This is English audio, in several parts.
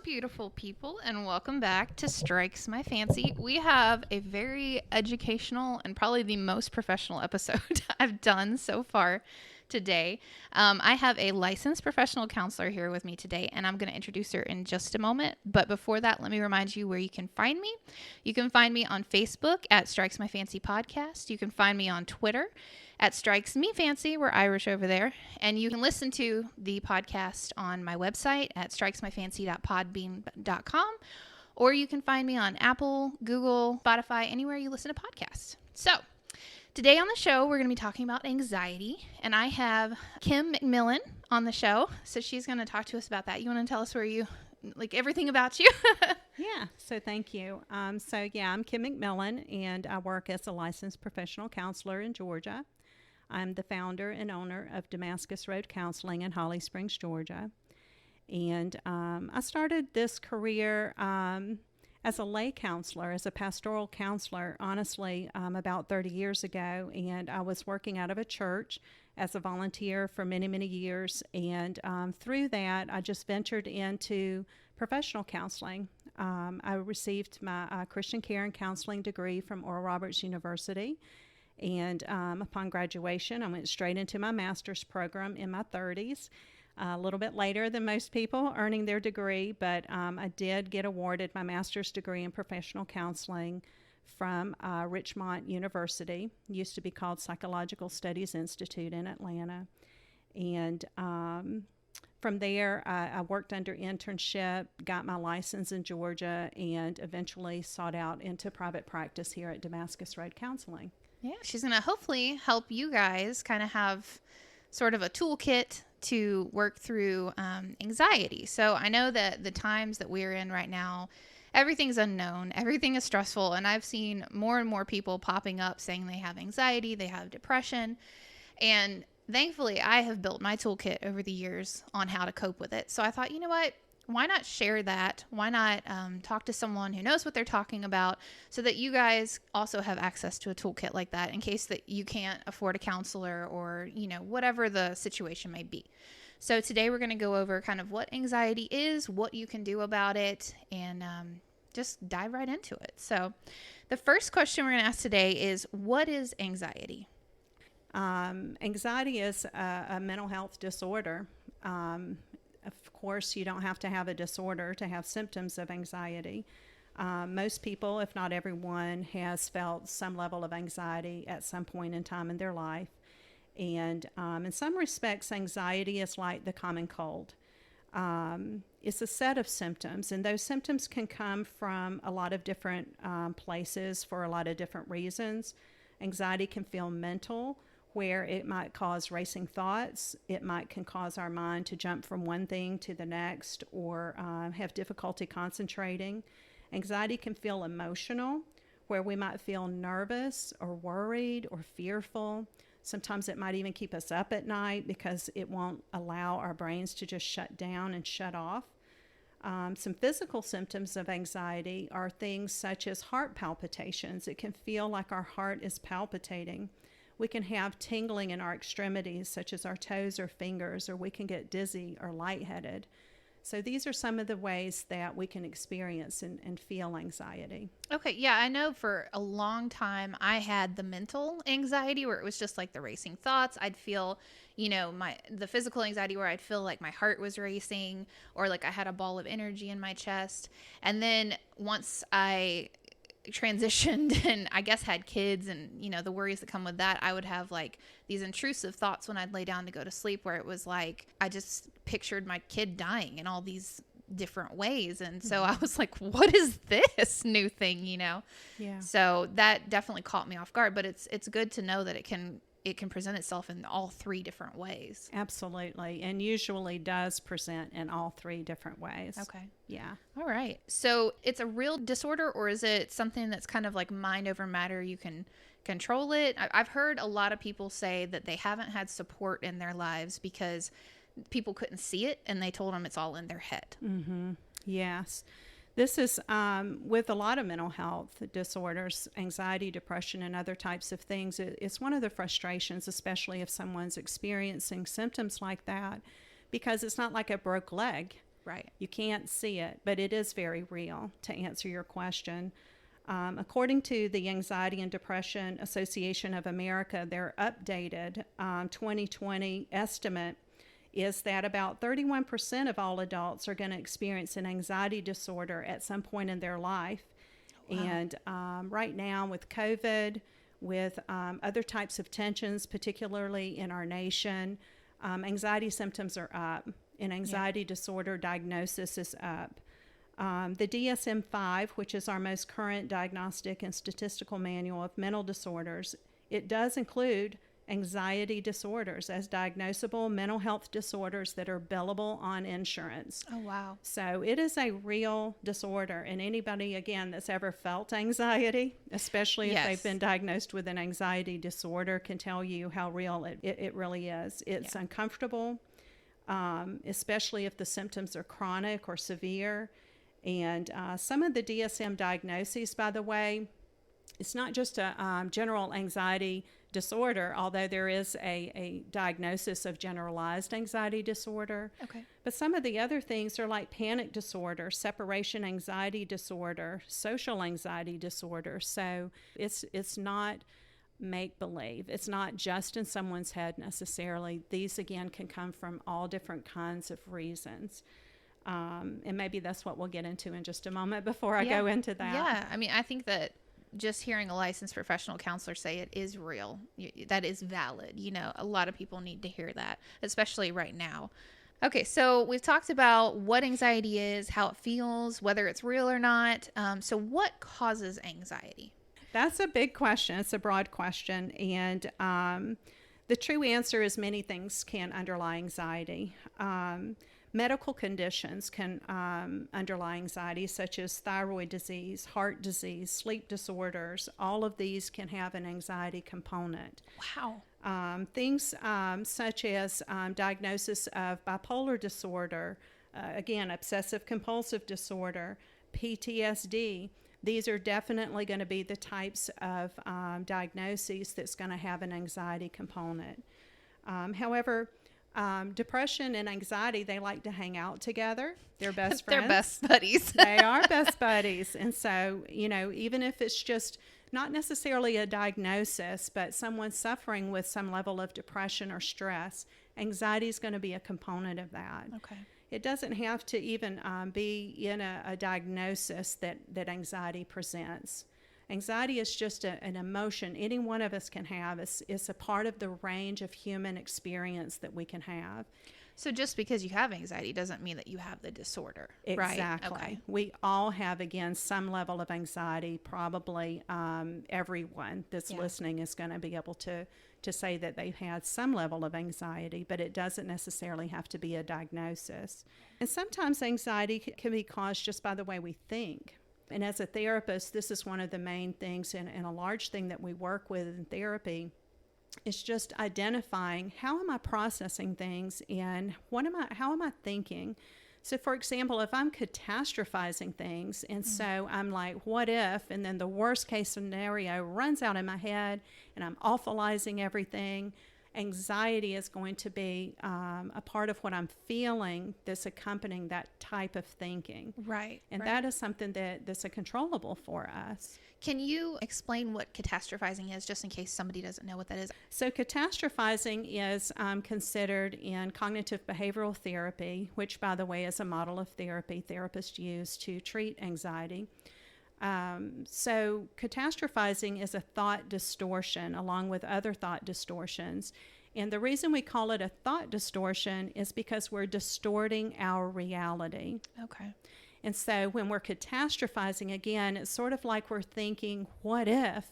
beautiful people, and welcome back to Strikes My Fancy. We have a very educational and probably the most professional episode I've done so far today. I have a licensed professional counselor here with me today, and I'm going to introduce her in just a moment. But before that, let me remind you where you can find me. You can find me on Facebook at Strikes My Fancy Podcast. You can find me on Twitter at Strikes Me Fancy. We're Irish over there. And you can listen to the podcast on my website at strikesmyfancy.podbean.com, or you can find me on Apple, Google, Spotify, anywhere you listen to podcasts. So today on the show, we're going to be talking about anxiety, and I have Kim McMillan on the show. So she's going to talk to us about that. You want to tell us everything about you? Yeah, so thank you. I'm Kim McMillan, and I work as a licensed professional counselor in Georgia. I'm the founder and owner of Damascus Road Counseling in Holly Springs, Georgia. And I started this career as a lay counselor, as a pastoral counselor, honestly, about 30 years ago. And I was working out of a church as a volunteer for many, many years. And through that, I just ventured into professional counseling. I received my Christian Care and Counseling degree from Oral Roberts University. And upon graduation, I went straight into my master's program in my 30s, a little bit later than most people earning their degree, but I did get awarded my master's degree in professional counseling from Richmond University, used to be called Psychological Studies Institute in Atlanta. And from there, I worked under internship, got my license in Georgia, and eventually sought out into private practice here at Damascus Road Counseling. Yeah, she's going to hopefully help you guys kind of have sort of a toolkit to work through anxiety. So I know that the times that we're in right now, everything's unknown, everything is stressful, and I've seen more and more people popping up saying they have anxiety, they have depression, and thankfully I have built my toolkit over the years on how to cope with it. So I thought, you know what? Why not share that? Why not talk to someone who knows what they're talking about so that you guys also have access to a toolkit like that in case that you can't afford a counselor or, whatever the situation may be. So today we're going to go over kind of what anxiety is, what you can do about it, and just dive right into it. So the first question we're going to ask today is, what is anxiety? Anxiety is a mental health disorder. Of course, you don't have to have a disorder to have symptoms of anxiety. Most people, if not everyone, has felt some level of anxiety at some point in time in their life. And in some respects, anxiety is like the common cold. It's a set of symptoms, and those symptoms can come from a lot of different places for a lot of different reasons. Anxiety can feel mental, where it might cause racing thoughts. It can cause our mind to jump from one thing to the next, or have difficulty concentrating. Anxiety can feel emotional, where we might feel nervous or worried or fearful. Sometimes it might even keep us up at night because it won't allow our brains to just shut down and shut off. Some physical symptoms of anxiety are things such as heart palpitations. It can feel like our heart is palpitating. We can have tingling in our extremities, such as our toes or fingers, or we can get dizzy or lightheaded. So these are some of the ways that we can experience and feel anxiety. Okay, yeah, I know for a long time I had the mental anxiety where it was just like the racing thoughts. I'd feel, the physical anxiety where I'd feel like my heart was racing or like I had a ball of energy in my chest. And then once I transitioned and I guess had kids and the worries that come with that, I would have like these intrusive thoughts when I'd lay down to go to sleep where it was like I just pictured my kid dying in all these different ways, and so I was like, what is this new thing? Yeah. So that definitely caught me off guard, but it's good to know that it can present itself in all three different ways. Absolutely. And usually does present in all three different ways. Okay. Yeah. All right. So it's a real disorder, or is it something that's kind of like mind over matter? You can control it. I've heard a lot of people say that they haven't had support in their lives because people couldn't see it and they told them it's all in their head. Mm-hmm. Yes. This is with a lot of mental health disorders, anxiety, depression, and other types of things. It's one of the frustrations, especially if someone's experiencing symptoms like that, because it's not like a broke leg. Right. You can't see it, but it is very real, to answer your question. According to the Anxiety and Depression Association of America, their updated 2020 estimate is that about 31% of all adults are going to experience an anxiety disorder at some point in their life. Wow. And right now, with COVID, with other types of tensions, particularly in our nation, anxiety symptoms are up, and anxiety disorder diagnosis is up. The DSM-5, which is our most current diagnostic and statistical manual of mental disorders, it does include anxiety disorders as diagnosable mental health disorders that are billable on insurance. Oh, wow. So it is a real disorder, and anybody, again, that's ever felt anxiety, especially if they've been diagnosed with an anxiety disorder, can tell you how real it really is. It's uncomfortable, especially if the symptoms are chronic or severe. And some of the DSM diagnoses, by the way, it's not just a general anxiety disorder, although there is a diagnosis of generalized anxiety disorder. Okay. But some of the other things are like panic disorder, separation anxiety disorder, social anxiety disorder. So it's not make-believe. It's not just in someone's head necessarily. These, again, can come from all different kinds of reasons. And maybe that's what we'll get into in just a moment before I go into that. Yeah. I mean, I think that just hearing a licensed professional counselor say it is real, that is valid. You know, a lot of people need to hear that, especially right now. Okay, so we've talked about what anxiety is, how it feels, whether it's real or not. So what causes anxiety? That's a big question. It's a broad question. And the true answer is many things can underlie anxiety. Medical conditions can underlie anxiety, such as thyroid disease, heart disease, sleep disorders. All of these can have an anxiety component. Wow. Things such as diagnosis of bipolar disorder, again, obsessive compulsive disorder, PTSD. These are definitely going to be the types of diagnoses that's going to have an anxiety component. However, depression and anxiety, they like to hang out together. They're best friends. They're best buddies. They are best buddies. And so, you know, even if it's just not necessarily a diagnosis, but someone suffering with some level of depression or stress, anxiety is going to be a component of that. Okay. It doesn't have to even be in a diagnosis that anxiety presents. Anxiety is just an emotion any one of us can have. It's a part of the range of human experience that we can have. So just because you have anxiety doesn't mean that you have the disorder, right? Exactly. Okay. We all have, again, some level of anxiety. Probably everyone that's listening is going to be able to say that they've had some level of anxiety, but it doesn't necessarily have to be a diagnosis. And sometimes anxiety can be caused just by the way we think. And as a therapist, this is one of the main things and a large thing that we work with in therapy is just identifying how am I processing things and how am I thinking? So, for example, if I'm catastrophizing things and so I'm like, what if? And then the worst case scenario runs out in my head and I'm awfulizing everything. Anxiety is going to be a part of what I'm feeling that's accompanying that type of thinking. Right. And that is something that's controllable for us. Can you explain what catastrophizing is, just in case somebody doesn't know what that is? So catastrophizing is considered in cognitive behavioral therapy, which, by the way, is a model of therapy therapists use to treat anxiety. So catastrophizing is a thought distortion along with other thought distortions. And the reason we call it a thought distortion is because we're distorting our reality. Okay. And so when we're catastrophizing, again, it's sort of like we're thinking, what if?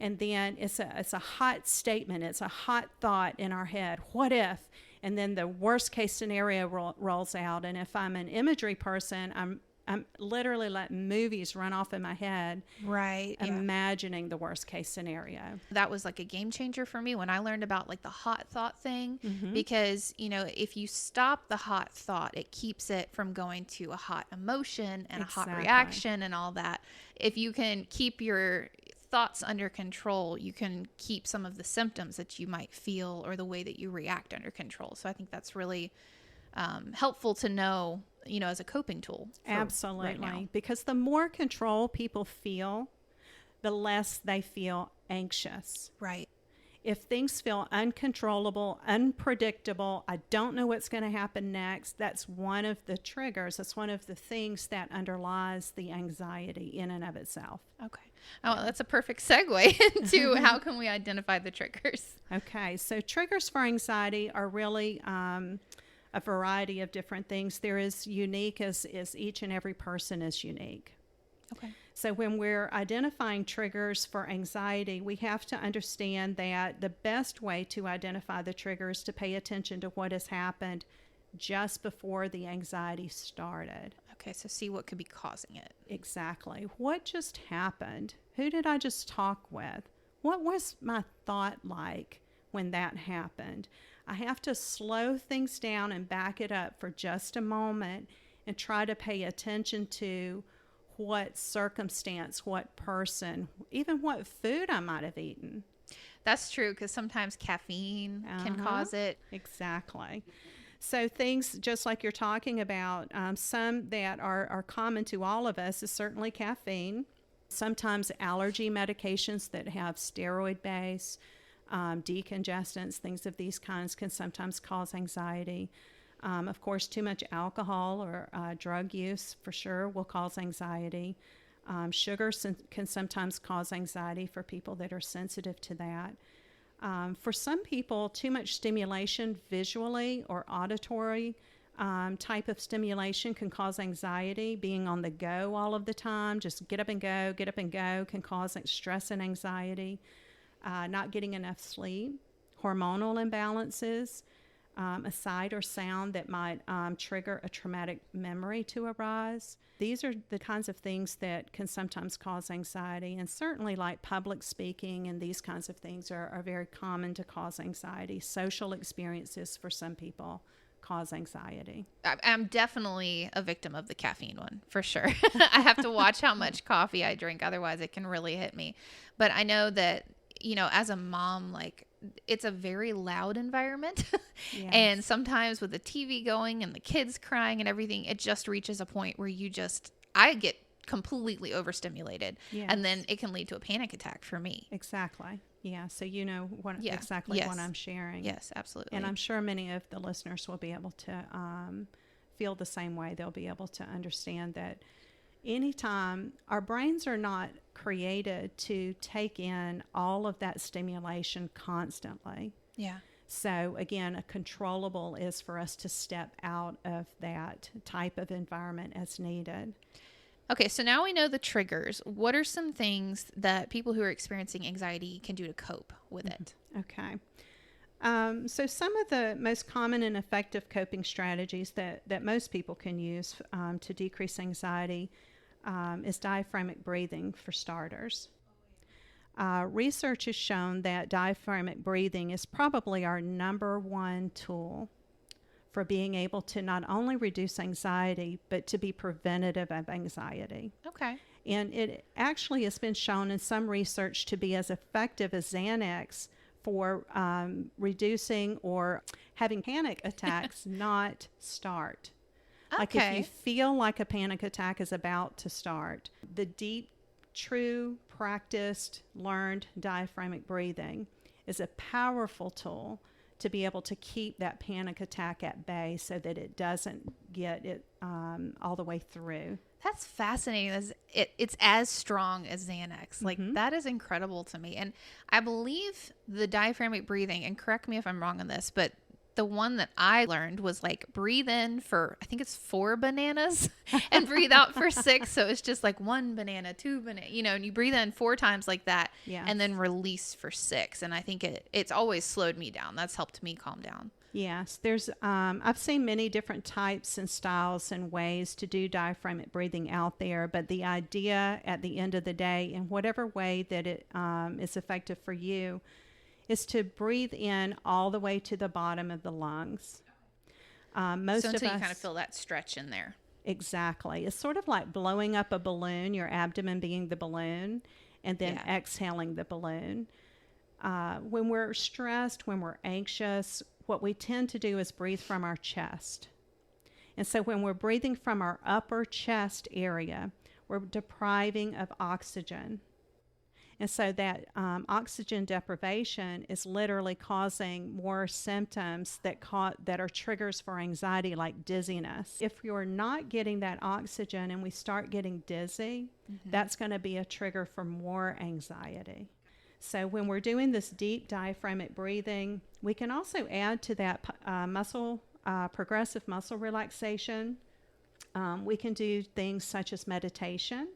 And then it's a hot statement. It's a hot thought in our head. What if? And then the worst case scenario rolls out. And if I'm an imagery person, I'm literally letting movies run off in my head. Right. Imagining the worst case scenario. That was like a game changer for me when I learned about like the hot thought thing, because, you know, if you stop the hot thought, it keeps it from going to a hot emotion and a hot reaction and all that. If you can keep your thoughts under control, you can keep some of the symptoms that you might feel or the way that you react under control. So I think that's really helpful to know as a coping tool for Absolutely. right now. Because the more control people feel, the less they feel anxious. Right. If things feel uncontrollable, unpredictable, I don't know what's going to happen next, that's one of the triggers. That's one of the things that underlies the anxiety in and of itself. Okay. Oh, that's a perfect segue into how can we identify the triggers? Okay, so triggers for anxiety are really a variety of different things. They're as unique as each and every person is unique. Okay. So when we're identifying triggers for anxiety, we have to understand that the best way to identify the trigger is to pay attention to what has happened just before the anxiety started. Okay, so see what could be causing it. Exactly. What just happened? Who did I just talk with? What was my thought like when that happened? I have to slow things down and back it up for just a moment and try to pay attention to what circumstance, what person, even what food I might have eaten. That's true, because sometimes caffeine can cause it. Exactly. So things just like you're talking about, some that are common to all of us is certainly caffeine. Sometimes allergy medications that have steroid base, decongestants, things of these kinds can sometimes cause anxiety. Of course, too much alcohol or drug use for sure will cause anxiety. Sugar can sometimes cause anxiety for people that are sensitive to that. For some people, too much stimulation visually or auditory type of stimulation can cause anxiety. Being on the go all of the time, just get up and go, can cause stress and anxiety. Not getting enough sleep, hormonal imbalances, a sight or sound that might trigger a traumatic memory to arise. These are the kinds of things that can sometimes cause anxiety, and certainly like public speaking and these kinds of things are very common to cause anxiety. Social experiences for some people cause anxiety. I'm definitely a victim of the caffeine one, for sure. I have to watch how much coffee I drink, otherwise it can really hit me. But I know that, as a mom, like, it's a very loud environment. Yes. And sometimes with the TV going and the kids crying and everything, it just reaches a point where I get completely overstimulated. Yes. And then it can lead to a panic attack for me. Exactly. Yeah. So you know Yeah. exactly Yes. what I'm sharing. Yes, absolutely. And I'm sure many of the listeners will be able to feel the same way. They'll be able to understand that anytime our brains are not created to take in all of that stimulation constantly. Yeah. So again, a controllable is for us to step out of that type of environment as needed. Okay, so now we know the triggers. What are some things that people who are experiencing anxiety can do to cope with it? Okay. So some of the most common and effective coping strategies that most people can use to decrease anxiety is diaphragmatic breathing, for starters. Research has shown that diaphragmatic breathing is probably our number one tool for being able to not only reduce anxiety, but to be preventative of anxiety. Okay. And it actually has been shown in some research to be as effective as Xanax for reducing or having panic attacks not start. Like if you feel like a panic attack is about to start, the deep, true, practiced, learned diaphragmatic breathing is a powerful tool to be able to keep that panic attack at bay so that it doesn't get it all the way through. That's fascinating. It's as strong as Xanax. Like, that is incredible to me. And I believe the diaphragmatic breathing, and correct me if I'm wrong on this, but the one that I learned was like breathe in for, I think it's 4 bananas and breathe out for 6. So it's just like 1 banana, 2 banana, and you breathe in 4 times like that. Yes. And then release for 6. And I think it's always slowed me down. That's helped me calm down. Yes, there's. I've seen many different types and styles and ways to do diaphragmatic breathing out there, but the idea at the end of the day, in whatever way that it is effective for you, is to breathe in all the way to the bottom of the lungs. Most so of until us, you kind of feel that stretch in there. Exactly. It's sort of like blowing up a balloon, your abdomen being the balloon, and then exhaling the balloon. When we're stressed, when we're anxious, what we tend to do is breathe from our chest. And so when we're breathing from our upper chest area, we're depriving of oxygen. And so that oxygen deprivation is literally causing more symptoms that are triggers for anxiety, like dizziness. If you're not getting that oxygen and we start getting dizzy, that's going to be a trigger for more anxiety. So when we're doing this deep diaphragmatic breathing, we can also add to that progressive muscle relaxation. We can do things such as meditation.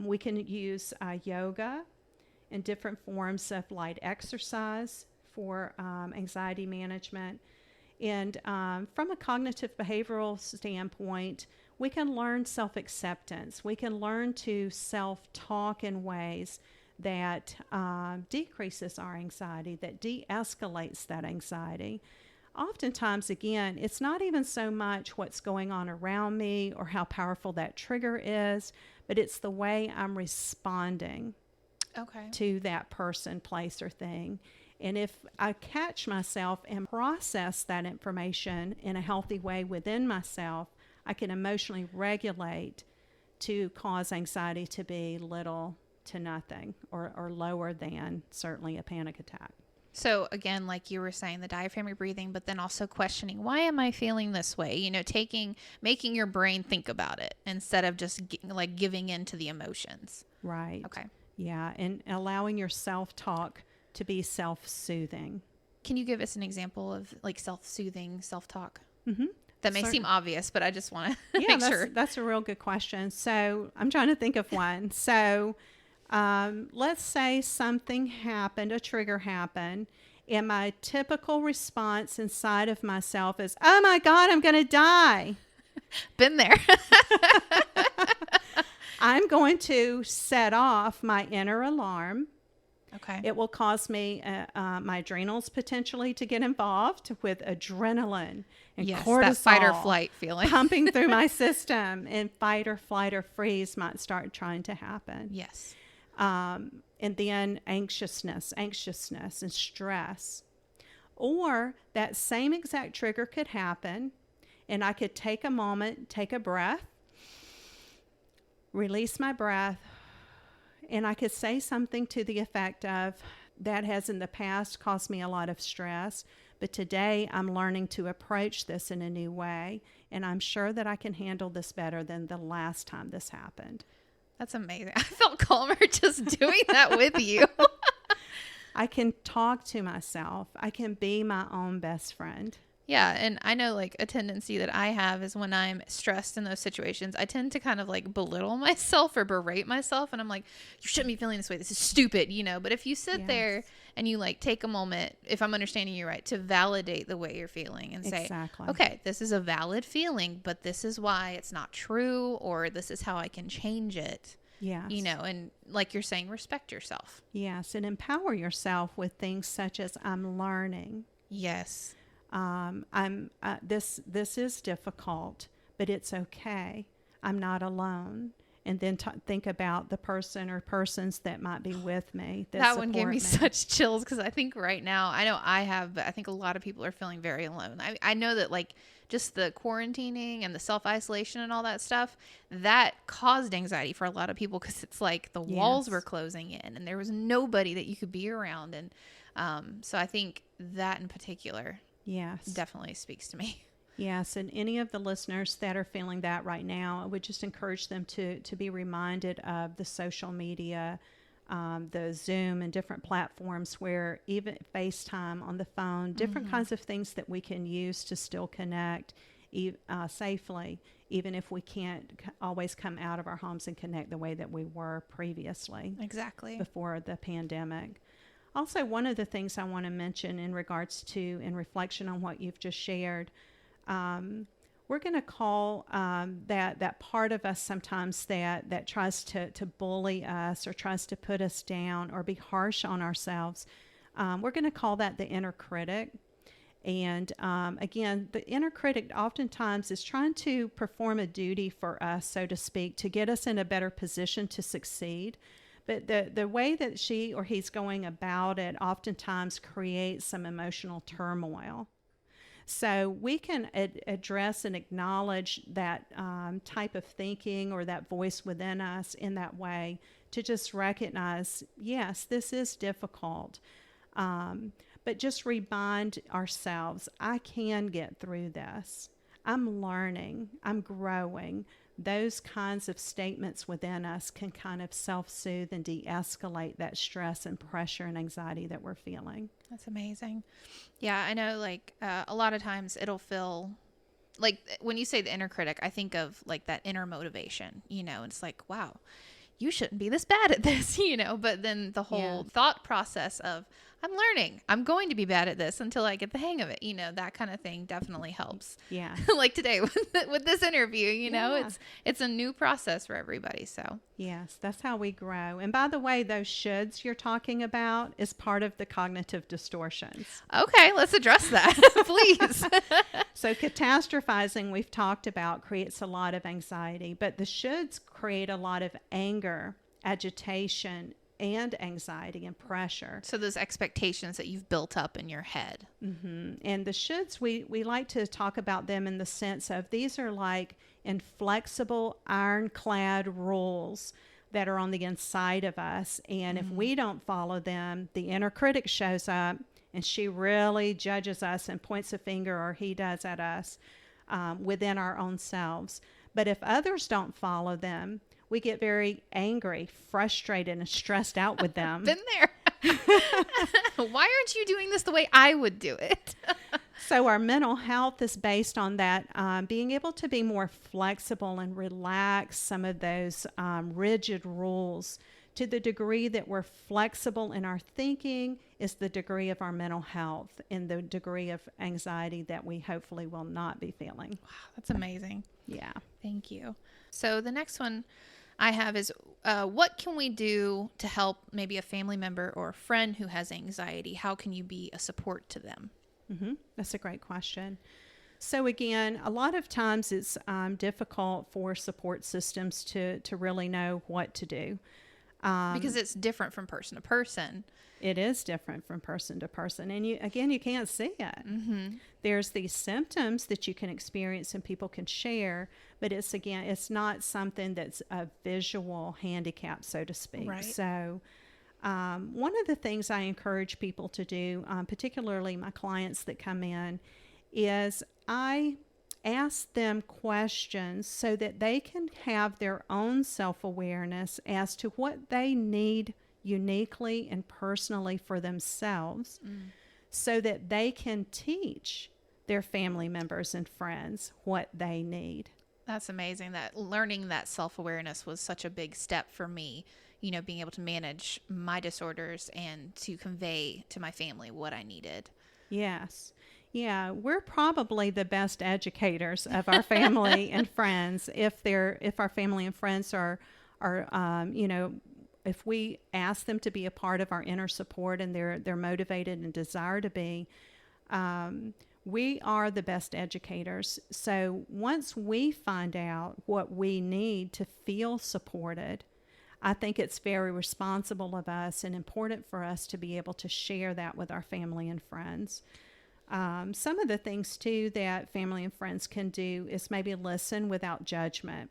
We can use yoga and different forms of light exercise for anxiety management. And from a cognitive behavioral standpoint, we can learn self-acceptance. We can learn to self-talk in ways that decreases our anxiety, that de-escalates that anxiety. Oftentimes, again, it's not even so much what's going on around me or how powerful that trigger is, but it's the way I'm responding to that person, place, or thing. And if I catch myself and process that information in a healthy way within myself, I can emotionally regulate to cause anxiety to be little to nothing, or lower than certainly a panic attack. So again, like you were saying, the diaphragmatic breathing, but then also questioning, why am I feeling this way? You know, making your brain think about it instead of just giving in to the emotions. Right. Okay. Yeah. And allowing your self-talk to be self-soothing. Can you give us an example of like self-soothing self-talk? Mm-hmm. That may seem obvious, but I just want to make sure. That's a real good question. So I'm trying to think of one. So let's say something happened, a trigger happened, and my typical response inside of myself is, oh my God, I'm going to die. Been there. I'm going to set off my inner alarm. Okay. It will cause me, my adrenals potentially to get involved with adrenaline and cortisol. That fight or flight feeling. Pumping through my system, and fight or flight or freeze might start trying to happen. Yes. And then anxiousness and stress. Or that same exact trigger could happen, and I could take a moment, take a breath, release my breath, and I could say something to the effect of, that has in the past caused me a lot of stress, but today I'm learning to approach this in a new way, and I'm sure that I can handle this better than the last time this happened. That's amazing. I felt calmer just doing that with you. I can talk to myself. I can be my own best friend. Yeah, and I know like a tendency that I have is when I'm stressed in those situations, I tend to kind of like belittle myself or berate myself, and I'm like, you shouldn't be feeling this way. This is stupid, you know. But if you sit there and you like take a moment, if I'm understanding you right, to validate the way you're feeling and say, okay, this is a valid feeling, but this is why it's not true, or this is how I can change it. Yes. You know, and like you're saying, respect yourself. Yes, and empower yourself with things such as, I'm learning. Yes. This is difficult, but it's okay. I'm not alone. And then think about the person or persons that might be with me. That one gave me such chills, because I think right now, I know I have, but I think a lot of people are feeling very alone. I know that like just the quarantining and the self-isolation and all that stuff, that caused anxiety for a lot of people, because it's like the walls were closing in and there was nobody that you could be around. And so I think that in particular definitely speaks to me. Yes, and any of the listeners that are feeling that right now, I would just encourage them to be reminded of the social media, the Zoom and different platforms, where even FaceTime on the phone, different kinds of things that we can use to still connect safely, even if we can't always come out of our homes and connect the way that we were previously. Exactly. Before the pandemic. Also, one of the things I want to mention in regards to, in reflection on what you've just shared, we're going to call that part of us sometimes that tries to bully us or tries to put us down or be harsh on ourselves. We're going to call that the inner critic. And again, the inner critic oftentimes is trying to perform a duty for us, so to speak, to get us in a better position to succeed. But the way that she or he's going about it oftentimes creates some emotional turmoil. So we can address and acknowledge that type of thinking or that voice within us in that way to just recognize, yes, this is difficult. But just remind ourselves, I can get through this. I'm learning. I'm growing. Those kinds of statements within us can kind of self-soothe and de-escalate that stress and pressure and anxiety that we're feeling. That's amazing. Yeah, I know, like, a lot of times it'll feel like when you say the inner critic, I think of like that inner motivation, it's like, wow, you shouldn't be this bad at this, but then the whole thought process of, I'm learning, I'm going to be bad at this until I get the hang of it, that kind of thing definitely helps. Yeah. Like today with this interview, it's a new process for everybody. So yes, that's how we grow. And by the way, those shoulds you're talking about is part of the cognitive distortions. Okay, let's address that, please. So catastrophizing, we've talked about, creates a lot of anxiety, but the shoulds create a lot of anger, agitation, and anxiety and pressure. So those expectations that you've built up in your head. Mm-hmm. And the shoulds, we like to talk about them in the sense of these are like inflexible, ironclad rules that are on the inside of us. And if we don't follow them, the inner critic shows up and she really judges us and points a finger, or he does, at us within our own selves. But if others don't follow them, we get very angry, frustrated, and stressed out with them. Been there. Why aren't you doing this the way I would do it? So our mental health is based on that, being able to be more flexible and relax some of those rigid rules. To the degree that we're flexible in our thinking is the degree of our mental health and the degree of anxiety that we hopefully will not be feeling. Wow, that's amazing. Yeah. Thank you. So the next one I have is, what can we do to help maybe a family member or a friend who has anxiety? How can you be a support to them? Mm-hmm. That's a great question. So again, a lot of times it's difficult for support systems to really know what to do. Because it's different from person to person. It is different from person to person. And you can't see it. Mm-hmm. There's these symptoms that you can experience and people can share, but it's not something that's a visual handicap, so to speak. Right. So one of the things I encourage people to do, particularly my clients that come in, is I ask them questions so that they can have their own self-awareness as to what they need uniquely and personally for themselves, so that they can teach their family members and friends what they need. That's amazing. That learning that self-awareness was such a big step for me, being able to manage my disorders and to convey to my family what I needed. Yes. Yeah, we're probably the best educators of our family and friends if our family and friends are if we ask them to be a part of our inner support and they're motivated and desire to be, we are the best educators. So once we find out what we need to feel supported, I think it's very responsible of us and important for us to be able to share that with our family and friends. Some of the things, too, that family and friends can do is maybe listen without judgment.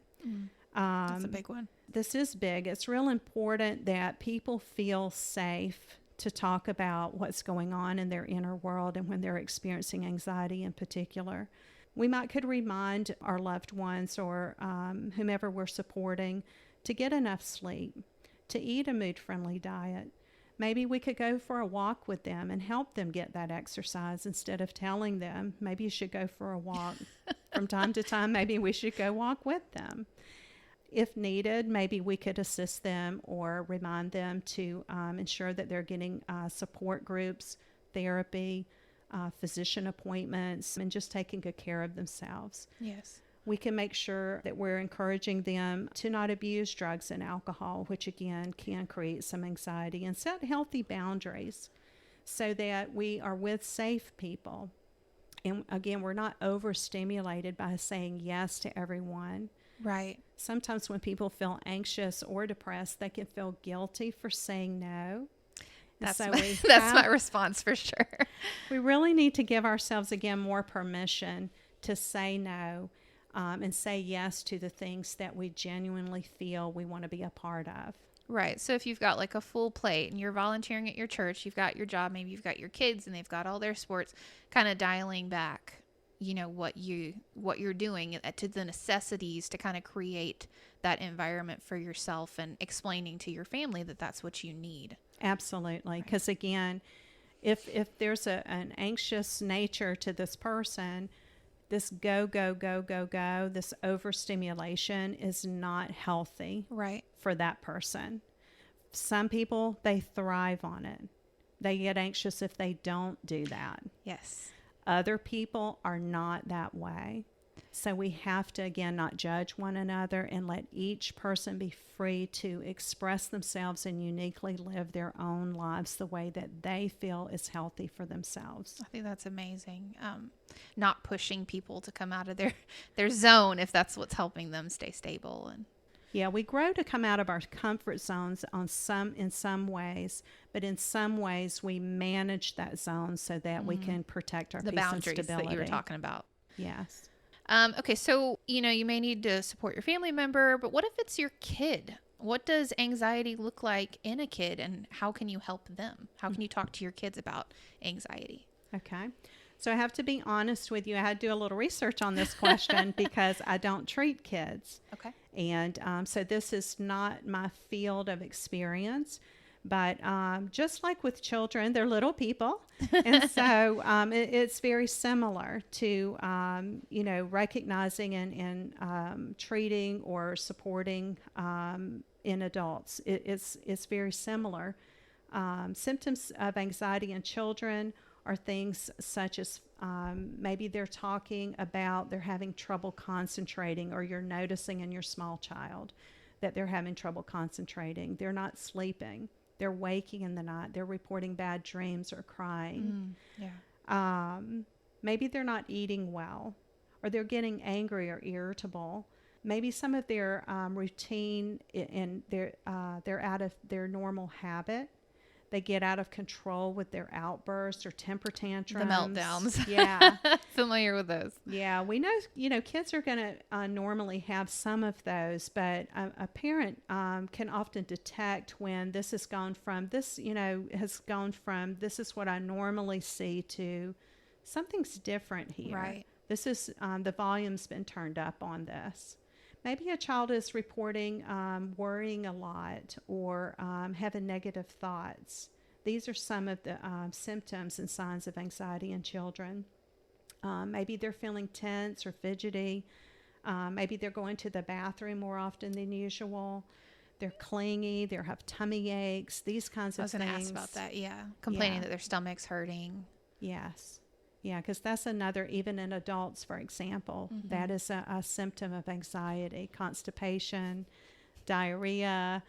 That's a big one. This is big. It's real important that people feel safe to talk about what's going on in their inner world and when they're experiencing anxiety in particular. We could remind our loved ones or whomever we're supporting to get enough sleep, to eat a mood-friendly diet. Maybe we could go for a walk with them and help them get that exercise instead of telling them, maybe you should go for a walk. From time to time, maybe we should go walk with them. If needed, maybe we could assist them or remind them to ensure that they're getting support groups, therapy, physician appointments, and just taking good care of themselves. Yes. We can make sure that we're encouraging them to not abuse drugs and alcohol, which again can create some anxiety, and set healthy boundaries so that we are with safe people. And again, we're not overstimulated by saying yes to everyone. Right. Sometimes when people feel anxious or depressed, they can feel guilty for saying no. That's So my, that's my response for sure. we really need to give ourselves again more permission to say no, and say yes to the things that we genuinely feel we want to be a part of. Right. So if you've got like a full plate and you're volunteering at your church, you've got your job, maybe you've got your kids and they've got all their sports, kind of dialing back, what you're doing to the necessities to kind of create that environment for yourself and explaining to your family that that's what you need. Absolutely. Because again, if there's an anxious nature to this person, this go, go, go, go, go, this overstimulation is not healthy Right. for that person. Some people, they thrive on it. They get anxious if they don't do that. Yes. Other people are not that way. So we have to, again, not judge one another and let each person be free to express themselves and uniquely live their own lives the way that they feel is healthy for themselves. I think that's amazing. Not pushing people to come out of their zone if that's what's helping them stay stable. And Yeah, we grow to come out of our comfort zones in some ways, but in some ways we manage that zone so that we can protect our the peace and boundaries stability. that you were talking about. Yes. Okay, so you may need to support your family member, but what if it's your kid? What does anxiety look like in a kid, and how can you help them? How can you talk to your kids about anxiety? Okay. So I have to be honest with you. I had to do a little research on this question because I don't treat kids. Okay. And so this is not my field of experience. But just like with children, they're little people. And so it's very similar to, recognizing and treating or supporting in adults. It's very similar. Symptoms of anxiety in children are things such as maybe they're talking about they're having trouble concentrating, or you're noticing in your small child that they're having trouble concentrating. They're not sleeping. They're waking in the night. They're reporting bad dreams or crying. Yeah. Maybe they're not eating well, or they're getting angry or irritable. Maybe some of their routine and they're out of their normal habit. They get out of control with their outbursts or temper tantrums. The meltdowns. Yeah. Familiar with those. Yeah, we know, kids are going to normally have some of those, but a parent can often detect when this has gone from this is what I normally see to something's different here. Right. This is, the volume's been turned up on this. Maybe a child is reporting worrying a lot or having negative thoughts. These are some of the symptoms and signs of anxiety in children. Maybe they're feeling tense or fidgety. Maybe they're going to the bathroom more often than usual. They're clingy. They have tummy aches. These kinds of things. I was going to ask about that. Yeah. Complaining that their stomach's hurting. Yes. Yeah, because that's another, even in adults, for example, that is a symptom of anxiety. Constipation, diarrhea,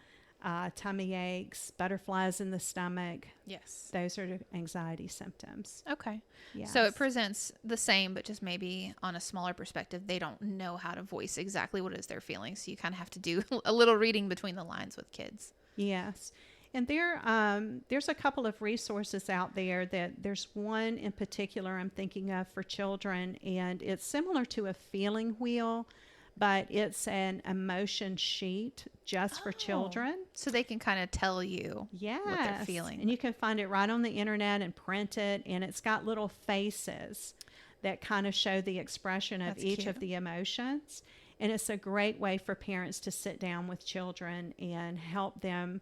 tummy aches, butterflies in the stomach. Yes. Those are anxiety symptoms. Okay. Yes. So it presents the same, but just maybe on a smaller perspective. They don't know how to voice exactly what is their feeling. So you kind of have to do a little reading between the lines with kids. Yes. And there's a couple of resources out there. There's one in particular I'm thinking of for children, and it's similar to a feeling wheel, but it's an emotion sheet just for children. So they can kind of tell you what they're feeling. And you can find it right on the internet and print it, and it's got little faces that kind of show the expression of each of the emotions. And it's a great way for parents to sit down with children and help them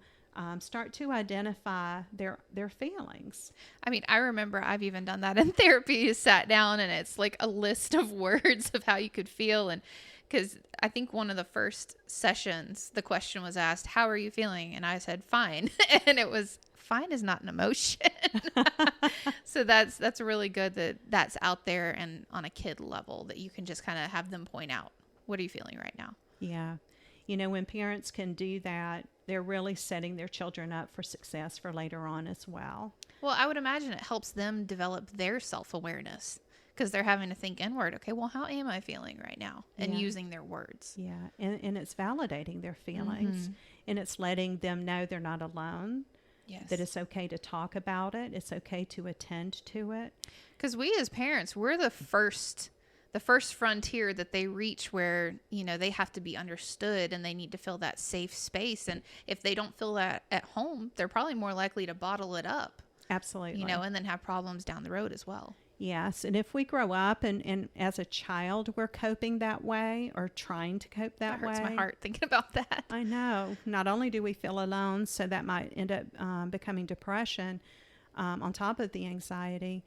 start to identify their feelings. I mean, I remember I've even done that in therapy. You sat down and it's like a list of words of how you could feel. And because I think one of the first sessions, the question was asked, how are you feeling? And I said, fine. And it was, fine is not an emotion. So that's really good that that's out there and on a kid level that you can just kind of have them point out, what are you feeling right now? Yeah. When parents can do that, they're really setting their children up for success for later on as well. Well, I would imagine it helps them develop their self-awareness because they're having to think inward. Okay, well, how am I feeling right now? And using their words. Yeah, and it's validating their feelings. And it's letting them know they're not alone. Yes. that it's okay to talk about it. It's okay to attend to it. Because we as parents, we're the first frontier that they reach where, they have to be understood and they need to feel that safe space. And if they don't feel that at home, they're probably more likely to bottle it up. Absolutely. And then have problems down the road as well. Yes. And if we grow up and as a child, we're coping that way or trying to cope that way. Hurts my heart thinking about that. I know. Not only do we feel alone, so that might end up becoming depression on top of the anxiety.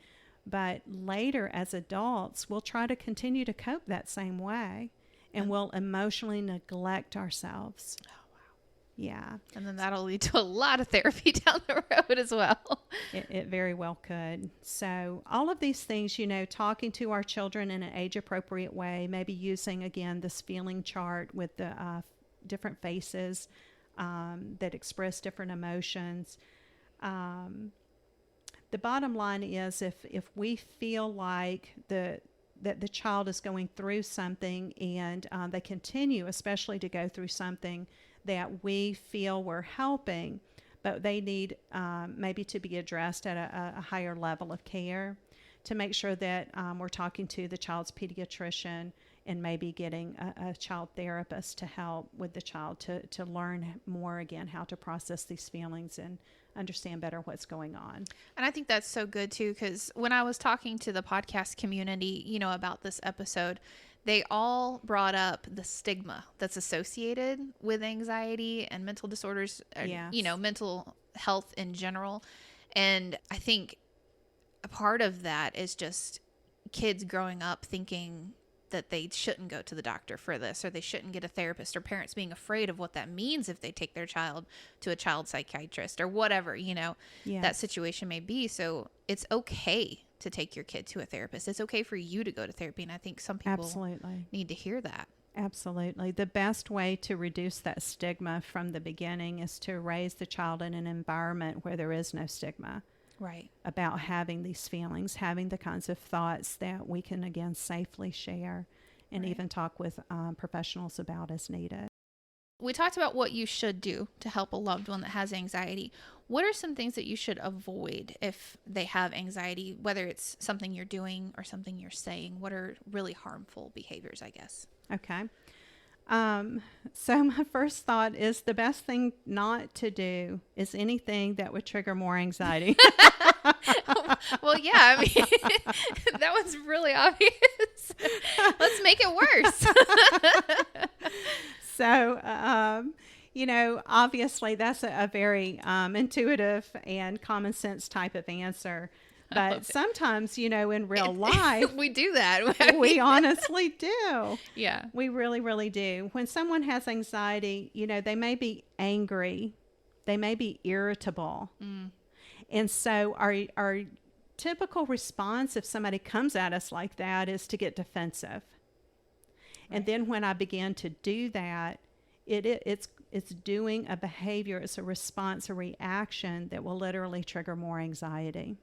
But later, as adults, we'll try to continue to cope that same way, and we'll emotionally neglect ourselves. Oh, wow. Yeah. And then that'll lead to a lot of therapy down the road as well. It very well could. So all of these things, talking to our children in an age-appropriate way, maybe using, again, this feeling chart with the different faces that express different emotions. The bottom line is if we feel like that the child is going through something and they continue especially to go through something that we feel we're helping, but they need maybe to be addressed at a higher level of care, to make sure that we're talking to the child's pediatrician and maybe getting a child therapist to help with the child to learn more, again, how to process these feelings and understand better what's going on. And I think that's so good too, because when I was talking to the podcast community, about this episode, they all brought up the stigma that's associated with anxiety and mental disorders, Yes. Mental health in general. And I think a part of that is just kids growing up thinking that they shouldn't go to the doctor for this, or they shouldn't get a therapist, or parents being afraid of what that means if they take their child to a child psychiatrist or whatever, Yes. that situation may be. So it's okay to take your kid to a therapist. It's okay for you to go to therapy. And I think some people Absolutely. need to hear that. Absolutely. The best way to reduce that stigma from the beginning is to raise the child in an environment where there is no stigma. Right. About having these feelings, having the kinds of thoughts that we can, again, safely share and Right. even talk with professionals about as needed. We talked about what you should do to help a loved one that has anxiety. What are some things that you should avoid if they have anxiety, whether it's something you're doing or something you're saying? What are really harmful behaviors, I guess? Okay. So my first thought is the best thing not to do is anything that would trigger more anxiety. Well, yeah, I mean, that was really obvious. Let's make it worse. So, obviously that's a very intuitive and common sense type of answer. But sometimes, in real life, we do that. we honestly do. Yeah. We really, really do. When someone has anxiety, they may be angry. They may be irritable. Mm. And so our typical response if somebody comes at us like that is to get defensive. Right. And then when I begin to do that, it's doing a behavior, it's a response, a reaction that will literally trigger more anxiety.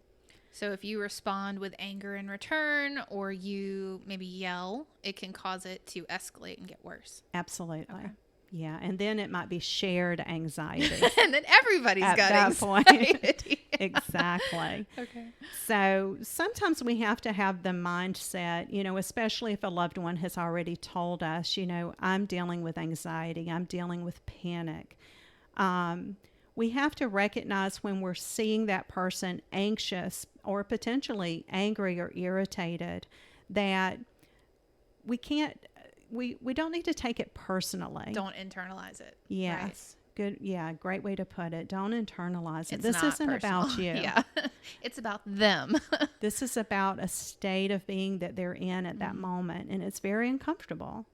So if you respond with anger in return, or you maybe yell, it can cause it to escalate and get worse. Absolutely. Okay. Yeah. And then it might be shared anxiety. And then everybody's at got that anxiety. point. Exactly. Okay. So sometimes we have to have the mindset, especially if a loved one has already told us, I'm dealing with anxiety, I'm dealing with panic. We have to recognize when we're seeing that person anxious or potentially angry or irritated that we don't need to take it personally. Don't internalize it. Yes. Right. Good. Yeah. Great way to put it. Don't internalize it. It's This not isn't personal. about you. Yeah. It's about them. This is about a state of being that they're in at that moment. And it's very uncomfortable.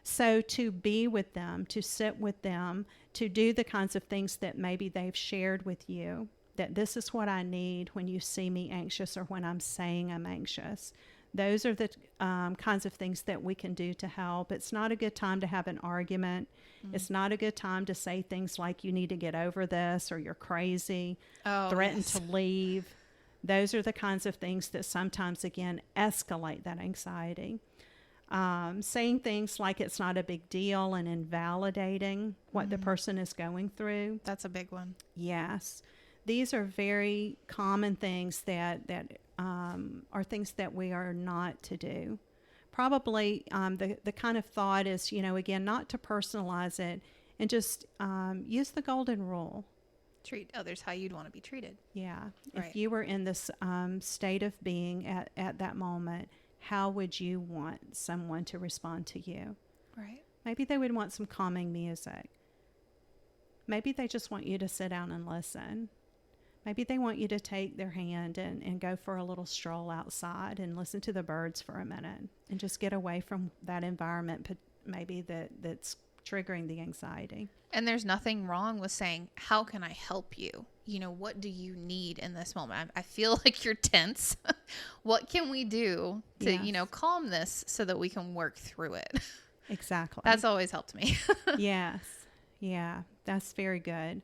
So to be with them, to sit with them, to do the kinds of things that maybe they've shared with you, that this is what I need when you see me anxious or when I'm saying I'm anxious. Those are the kinds of things that we can do to help. It's not a good time to have an argument. It's not a good time to say things like you need to get over this or you're crazy, threaten to leave. Those are the kinds of things that sometimes, again, escalate that anxiety. Saying things like it's not a big deal and invalidating what the person is going through. That's a big one. Yes. these are very common things that are things that we are not to do. Probably the kind of thought is, again, not to personalize it and just use the golden rule. Treat others how you'd want to be treated. Yeah. Right. If you were in this state of being at that moment, how would you want someone to respond to you? Right. Maybe they would want some calming music. Maybe they just want you to sit down and listen. Maybe they want you to take their hand and go for a little stroll outside and listen to the birds for a minute and just get away from that environment maybe that's triggering the anxiety. And there's nothing wrong with saying, how can I help you? What do you need in this moment? I feel like you're tense. What can we do to, Yes. calm this so that we can work through it? Exactly. That's always helped me. Yes. Yeah, that's very good.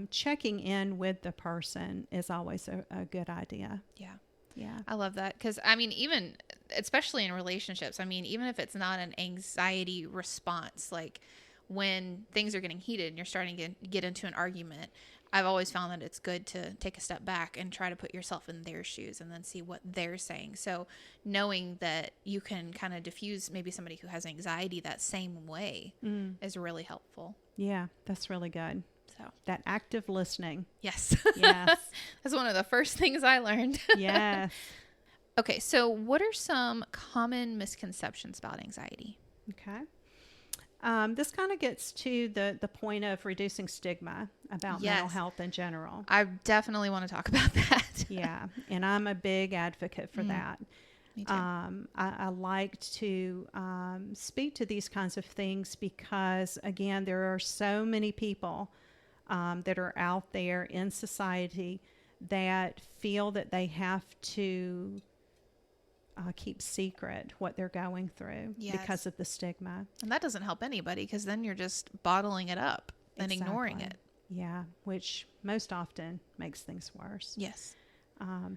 Checking in with the person is always a good idea. Yeah. Yeah. I love that. Because, even, especially in relationships, even if it's not an anxiety response, like when things are getting heated and you're starting to get into an argument, I've always found that it's good to take a step back and try to put yourself in their shoes and then see what they're saying. So knowing that you can kind of diffuse maybe somebody who has anxiety that same way is really helpful. Yeah, that's really good. So That active listening. yes. Yes. That's one of the first things I learned. Yes. Okay, so what are some common misconceptions about anxiety? Okay. This kind of gets to the point of reducing stigma about mental Yes. health in general. I definitely want to talk about that. Yeah, and I'm a big advocate for that. Me too. I like to speak to these kinds of things because, again, there are so many people that are out there in society that feel that they have to keep secret what they're going through because of the stigma. And that doesn't help anybody because then you're just bottling it up and ignoring it. Yeah, which most often makes things worse. Yes.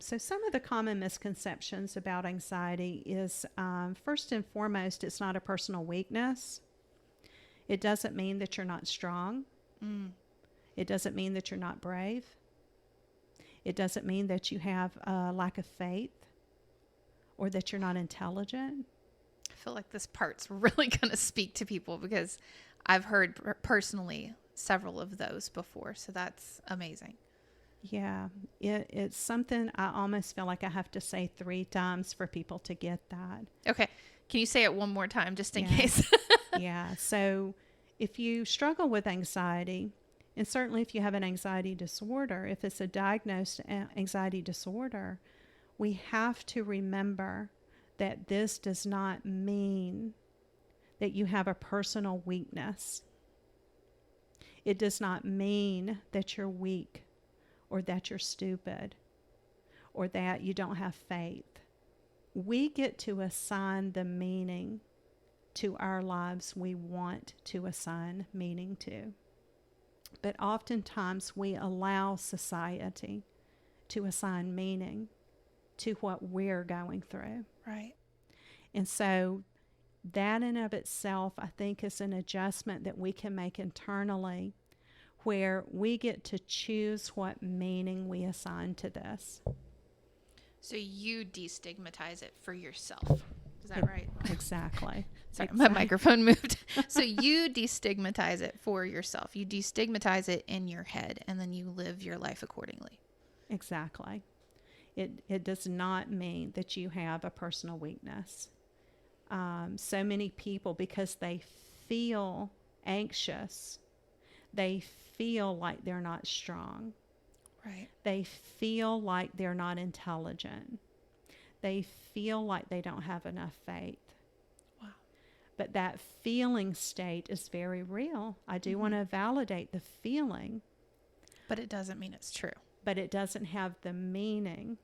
So some of the common misconceptions about anxiety is, first and foremost, it's not a personal weakness. It doesn't mean that you're not strong. It doesn't mean that you're not brave. It doesn't mean that you have a lack of faith or that you're not intelligent. I feel like this part's really going to speak to people because I've heard personally several of those before. So that's amazing. Yeah, it's something I almost feel like I have to say 3 times for people to get that. Okay. Can you say it one more time just in Yeah. case? Yeah. So if you struggle with anxiety, and certainly if you have an anxiety disorder, if it's a diagnosed anxiety disorder, we have to remember that this does not mean that you have a personal weakness. It does not mean that you're weak or that you're stupid or that you don't have faith. We get to assign the meaning to our lives we want to assign meaning to. But oftentimes we allow society to assign meaning to what we're going through. Right. And so that in of itself, I think, is an adjustment that we can make internally where we get to choose what meaning we assign to this. So you destigmatize it for yourself. Is that right? Exactly. Sorry, my microphone moved. So you destigmatize it for yourself. You destigmatize it in your head, and then you live your life accordingly. Exactly. It does not mean that you have a personal weakness. So many people, because they feel anxious, they feel like they're not strong. Right. They feel like they're not intelligent. They feel like they don't have enough faith. Wow. But that feeling state is very real. I do want to validate the feeling. But it doesn't mean it's true. But it doesn't have the meaning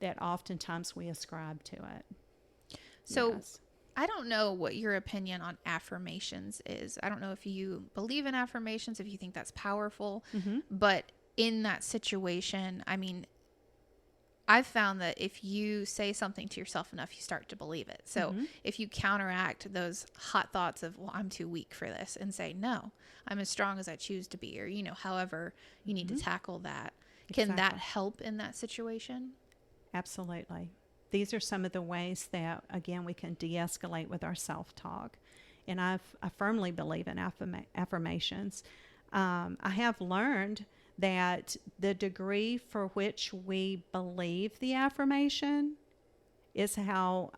that oftentimes we ascribe to it. So Yes. I don't know what your opinion on affirmations is. I don't know if you believe in affirmations, if you think that's powerful. But in that situation, I mean, I've found that if you say something to yourself enough, you start to believe it. So if you counteract those hot thoughts of, well, I'm too weak for this, and say, no, I'm as strong as I choose to be, or, however you need to tackle that. Can that help in that situation? Absolutely. These are some of the ways that, again, we can de-escalate with our self-talk. And I firmly believe in affirmations. I have learned that the degree for which we believe the affirmation is how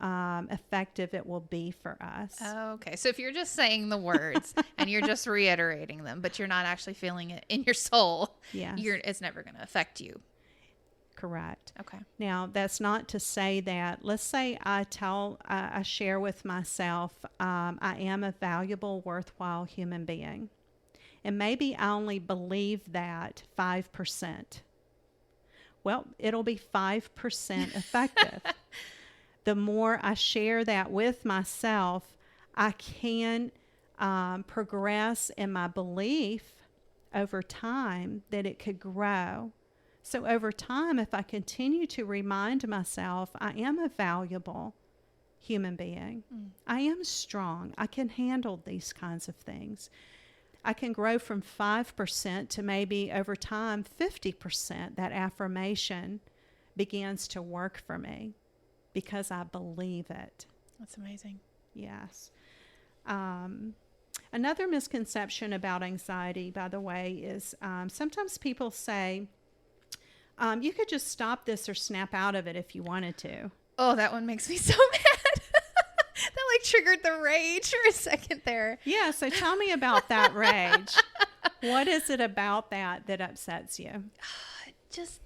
effective it will be for us. Okay. So if you're just saying the words and you're just reiterating them, but you're not actually feeling it in your soul, Yes. it's never going to affect you. Correct. Okay. Now, that's not to say that, let's say I share with myself, I am a valuable, worthwhile human being. And maybe I only believe that 5%. Well, it'll be 5% effective. The more I share that with myself, I can progress in my belief over time that it could grow. So over time, if I continue to remind myself I am a valuable human being, I am strong, I can handle these kinds of things, I can grow from 5% to maybe over time 50%. That affirmation begins to work for me because I believe it. That's amazing. Yes. Another misconception about anxiety, by the way, is sometimes people say, you could just stop this or snap out of it if you wanted to. Oh, that one makes me so mad. That like triggered the rage for a second there. Yeah, so tell me about that rage. What is it about that upsets you? Just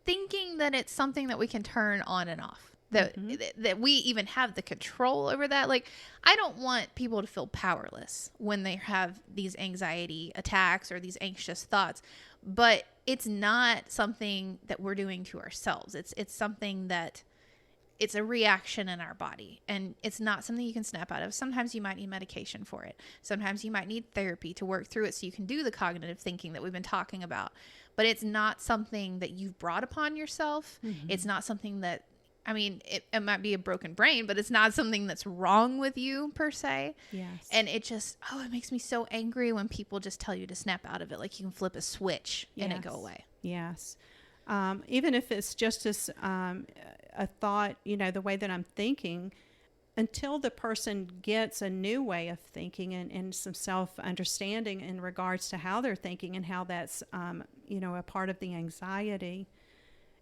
thinking that it's something that we can turn on and off. That we even have the control over that. Like, I don't want people to feel powerless when they have these anxiety attacks or these anxious thoughts. But it's not something that we're doing to ourselves. It's something that it's a reaction in our body, and it's not something you can snap out of. Sometimes you might need medication for it. Sometimes you might need therapy to work through it so you can do the cognitive thinking that we've been talking about. But it's not something that you've brought upon yourself. It's not something that, I mean, it might be a broken brain, but it's not something that's wrong with you per se. Yes. And it just, it makes me so angry when people just tell you to snap out of it. Like you can flip a switch and it go away. Yes. Even if it's just as a thought, the way that I'm thinking, until the person gets a new way of thinking and some self-understanding in regards to how they're thinking and how that's, a part of the anxiety,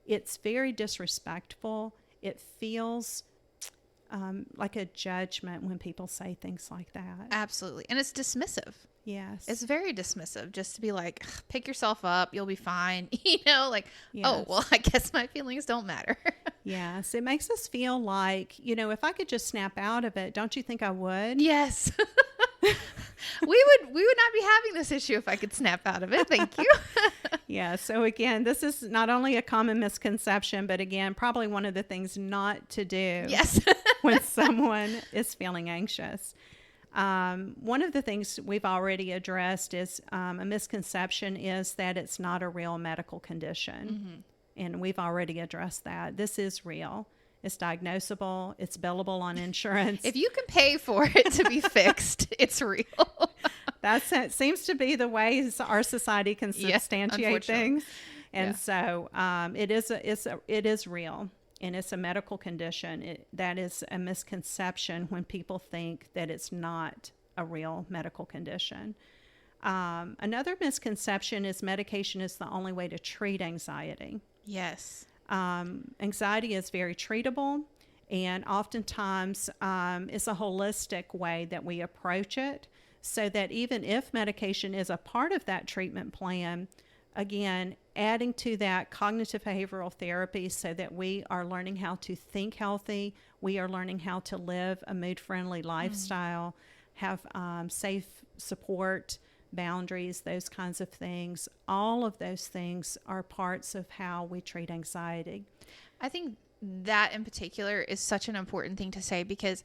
it's very disrespectful. It feels like a judgment when people say things like that. Absolutely. And it's dismissive. Yes. It's very dismissive just to be like, pick yourself up, you'll be fine. Oh, well, I guess my feelings don't matter. Yes. It makes us feel like, if I could just snap out of it, don't you think I would? Yes. we would not be having this issue if I could snap out of it. Thank you. Yeah. So again, this is not only a common misconception, but again, probably one of the things not to do. Yes. When someone is feeling anxious. One of the things we've already addressed is a misconception is that it's not a real medical condition. And we've already addressed that. This is real. It's diagnosable. It's billable on insurance. If you can pay for it to be fixed, it's real. That seems to be the way our society can substantiate things. And so it is real. And it's a medical condition. That is a misconception when people think that it's not a real medical condition. Another misconception is medication is the only way to treat anxiety. Yes. Anxiety is very treatable, and oftentimes it's a holistic way that we approach it, so that even if medication is a part of that treatment plan, again, adding to that cognitive behavioral therapy so that we are learning how to think healthy, we are learning how to live a mood-friendly lifestyle, have safe support, boundaries, those kinds of things. All of those things are parts of how we treat anxiety. I think that in particular is such an important thing to say, because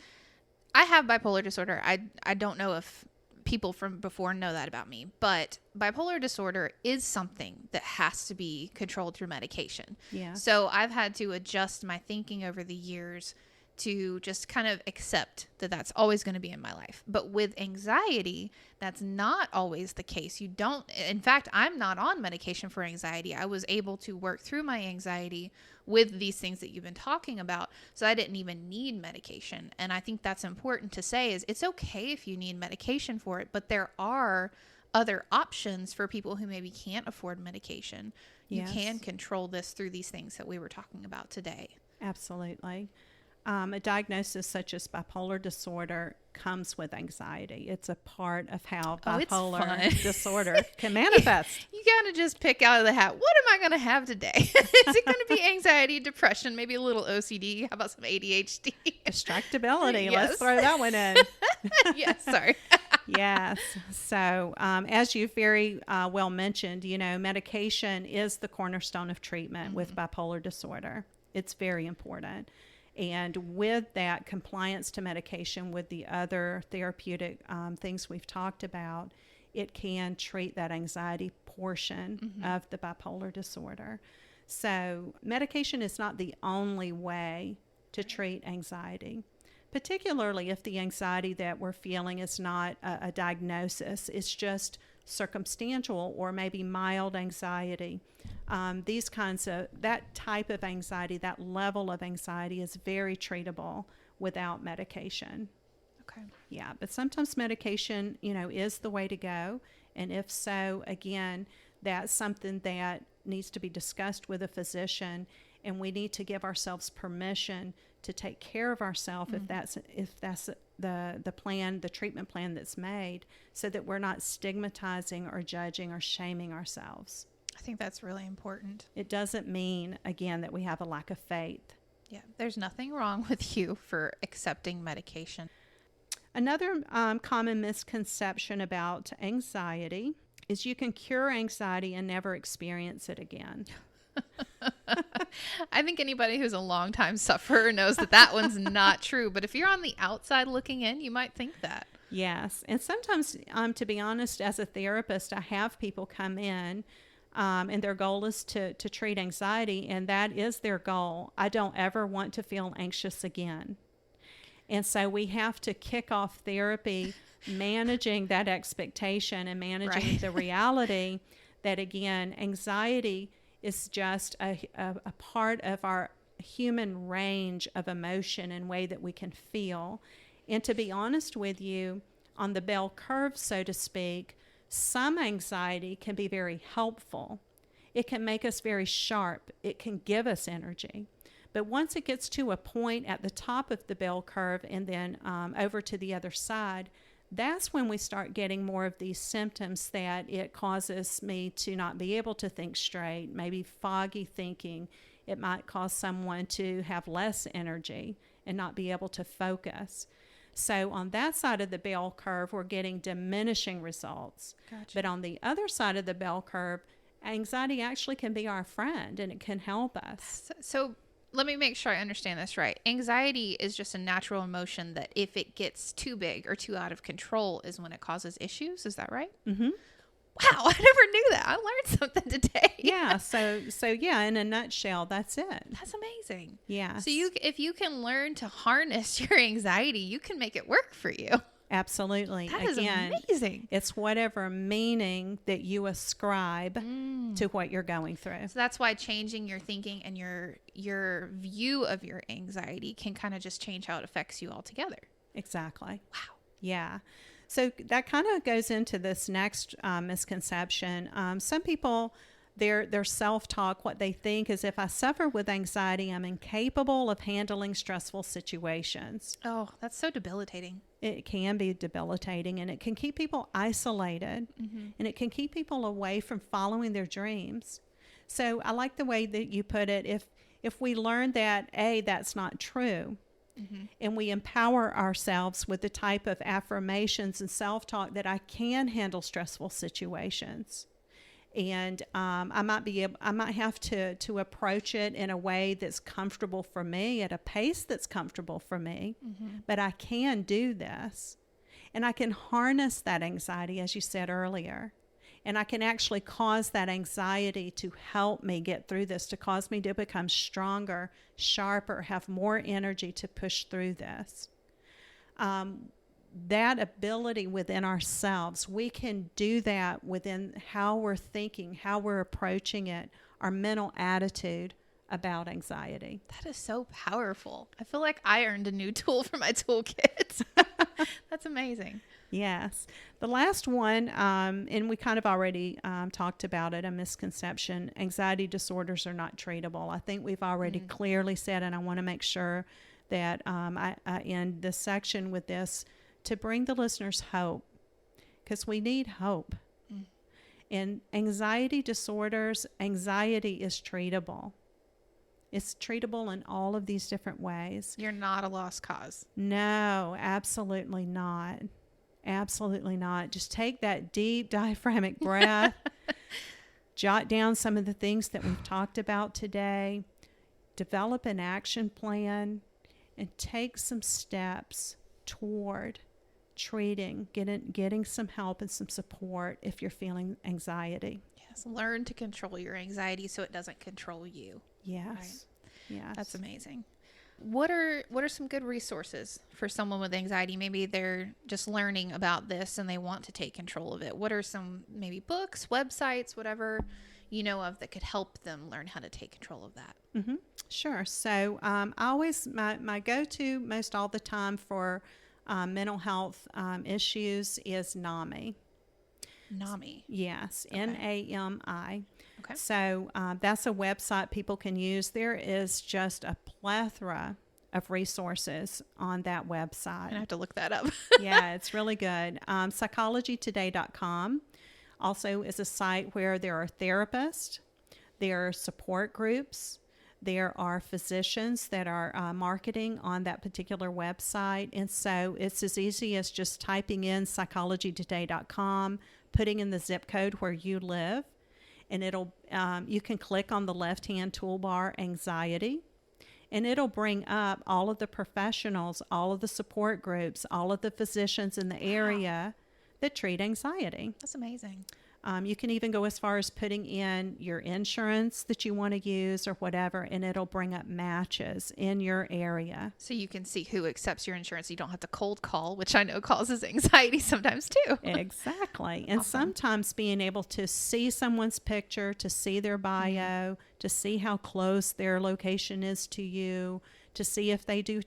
I have bipolar disorder. I don't know if people from before know that about me, but bipolar disorder is something that has to be controlled through medication. Yeah. So I've had to adjust my thinking over the years to just kind of accept that that's always going to be in my life. But with anxiety, that's not always the case. You don't, in fact, I'm not on medication for anxiety. I was able to work through my anxiety with these things that you've been talking about. So I didn't even need medication. And I think that's important to say is it's okay if you need medication for it, but there are other options for people who maybe can't afford medication. You can control this through these things that we were talking about today. Absolutely. A diagnosis such as bipolar disorder comes with anxiety. It's a part of how bipolar disorder can manifest. You gotta just pick out of the hat, what am I going to have today? Is it going to be anxiety, depression, maybe a little OCD? How about some ADHD? Distractibility. Yes. Let's throw that one in. Yes, sorry. Yes. So as you very well mentioned, medication is the cornerstone of treatment with bipolar disorder. It's very important. And with that, compliance to medication with the other therapeutic things we've talked about, it can treat that anxiety portion of the bipolar disorder. So medication is not the only way to treat anxiety, particularly if the anxiety that we're feeling is not a diagnosis. It's just circumstantial or maybe mild anxiety. That type of anxiety, that level of anxiety is very treatable without medication. Okay. Yeah, but sometimes medication, is the way to go. And if so, again, that's something that needs to be discussed with a physician, and we need to give ourselves permission to take care of ourselves if that's the plan, the treatment plan that's made, so that we're not stigmatizing or judging or shaming ourselves. I think that's really important. It doesn't mean, again, that we have a lack of faith. Yeah, there's nothing wrong with you for accepting medication. Another common misconception about anxiety is you can cure anxiety and never experience it again. I think anybody who's a longtime sufferer knows that one's not true. But if you're on the outside looking in, you might think that. Yes. And sometimes, to be honest, as a therapist, I have people come in and their goal is to treat anxiety, and that is their goal. I don't ever want to feel anxious again. And so we have to kick off therapy managing that expectation and managing the reality that, again, anxiety is just a part of our human range of emotion and way that we can feel. And to be honest with you, on the bell curve, so to speak, some anxiety can be very helpful. It can make us very sharp. It can give us energy. But once it gets to a point at the top of the bell curve and then over to the other side, that's when we start getting more of these symptoms that it causes me to not be able to think straight, maybe foggy thinking. It might cause someone to have less energy and not be able to focus. So on that side of the bell curve, we're getting diminishing results. Gotcha. But on the other side of the bell curve, anxiety actually can be our friend and it can help us. So let me make sure I understand this right. Anxiety is just a natural emotion that if it gets too big or too out of control is when it causes issues. Is that right? Mm-hmm. Wow, I never knew that. I learned something today. Yeah. So yeah, in a nutshell, that's it. That's amazing. Yeah. So if you can learn to harness your anxiety, you can make it work for you. Absolutely. That is amazing. It's whatever meaning that you ascribe to what you're going through. So that's why changing your thinking and your view of your anxiety can kind of just change how it affects you altogether. Exactly. Wow. Yeah. So that kind of goes into this next misconception. Some people, their self-talk, what they think is, if I suffer with anxiety, I'm incapable of handling stressful situations. Oh, that's so debilitating. It can be debilitating, and it can keep people isolated, and it can keep people away from following their dreams. So I like the way that you put it. If we learn that, that's not true, and we empower ourselves with the type of affirmations and self-talk that I can handle stressful situations. And I might have to approach it in a way that's comfortable for me, at a pace that's comfortable for me, but I can do this. And I can harness that anxiety, as you said earlier. And I can actually cause that anxiety to help me get through this, to cause me to become stronger, sharper, have more energy to push through this. That ability within ourselves, we can do that within how we're thinking, how we're approaching it, our mental attitude about anxiety. That is so powerful. I feel like I earned a new tool for my toolkit. That's amazing. Yes. The last one, and we kind of already talked about it, a misconception: anxiety disorders are not treatable. I think we've already clearly said, and I want to make sure that I end this section with this to bring the listeners hope, because we need hope. In anxiety disorders, anxiety is treatable. It's treatable in all of these different ways. You're not a lost cause. No, absolutely not. Absolutely not. Just take that deep diaphragmatic breath, jot down some of the things that we've talked about today, develop an action plan, and take some steps toward treating, getting some help and some support if you're feeling anxiety. Yes, learn to control your anxiety so it doesn't control you. Yes. Right. Yes. That's amazing. What are some good resources for someone with anxiety? Maybe they're just learning about this and they want to take control of it. What are some maybe books, websites, whatever you know of that could help them learn how to take control of that? Mm-hmm. Sure. So I always, my go-to most all the time for mental health issues is NAMI. NAMI. Yes, Okay. NAMI. Okay. So that's a website people can use. There is just a plethora of resources on that website. I have to look that up. Yeah, it's really good. Psychologytoday.com also is a site where there are therapists, there are support groups, there are physicians that are marketing on that particular website. And so it's as easy as just typing in psychologytoday.com, putting in the zip code where you live, and it'll you can click on the left-hand toolbar, anxiety, and it'll bring up all of the professionals, all of the support groups, all of the physicians in the area that treat anxiety. That's amazing. You can even go as far as putting in your insurance that you want to use or whatever, and it'll bring up matches in your area. So you can see who accepts your insurance. You don't have to cold call, which I know causes anxiety sometimes too. Exactly. And Awesome. sometimes being able to see someone's picture, to see their bio, to see how close their location is to you, to see if they do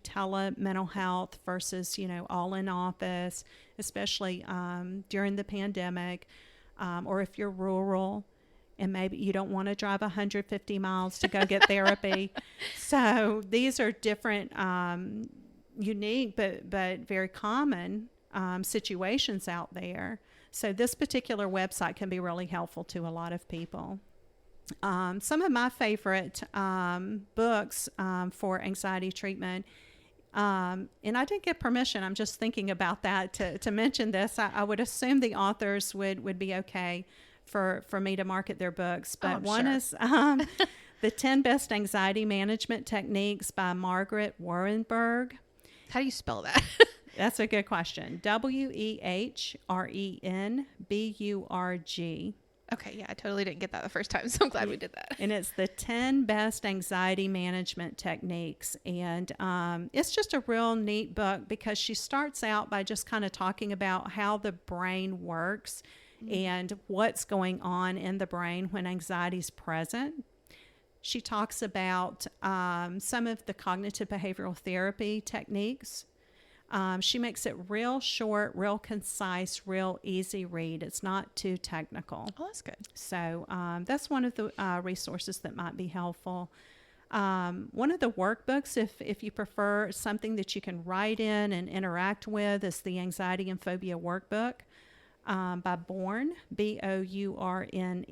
mental health versus, all in office, especially during the pandemic. Or if you're rural and maybe you don't want to drive 150 miles to go get therapy. So these are different, unique, but very common situations out there. So this particular website can be really helpful to a lot of people. Some of my favorite books for anxiety treatment, and I didn't get permission. I'm just thinking about that to mention this. I would assume the authors would be okay for me to market their books. But one sure. is The 10 Best Anxiety Management Techniques by Margaret Warenberg. How do you spell that? That's a good question. Wehrenburg. Okay, yeah, I totally didn't get that the first time, so I'm glad we did that. And it's the 10 best anxiety management techniques. And it's just a real neat book because she starts out by just kind of talking about how the brain works and what's going on in the brain when anxiety is present. She talks about some of the cognitive behavioral therapy techniques. She makes it real short, real concise, real easy read. It's not too technical. Oh, that's good. So that's one of the resources that might be helpful. One of the workbooks, if you prefer something that you can write in and interact with, is the Anxiety and Phobia Workbook by Bourne, Bourne.